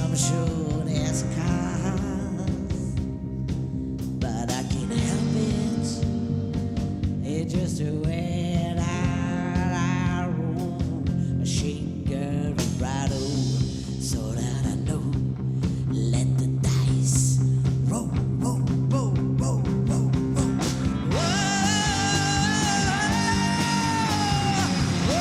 Some show there's cars, but I can't help it. It's just the way that I roll. A shaker vibrato, so that I know. Let the dice roll, roll, roll, roll, roll, roll. Whoa, whoa.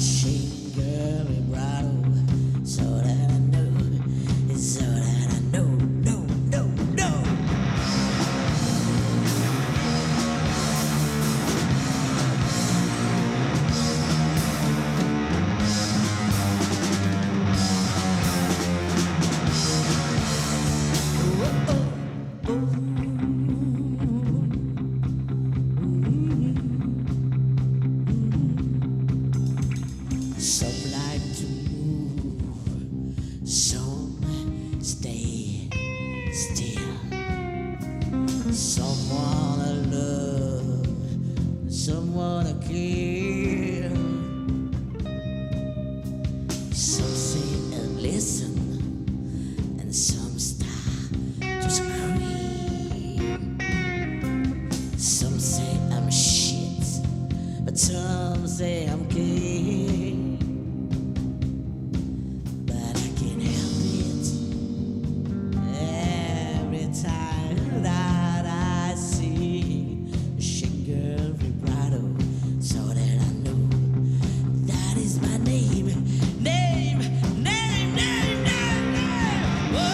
Shaker vibrato, so that I know, so that I know, no, no, no. Some like to move, some stay still. Some wanna love, some wanna kill. Some sit and listen, and some start to scream. Some say I'm shit, but some say I'm king. But I can't help it. Every time that I see a shaker vibrato, so that I know that is my name, name, name, name, name, name. Whoa,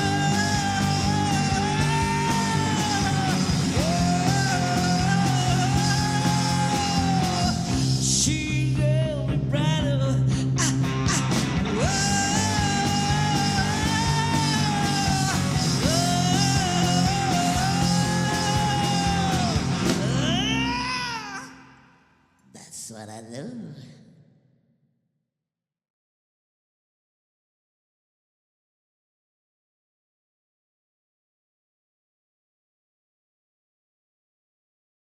whoa. Shaker vibrato, that's what I know.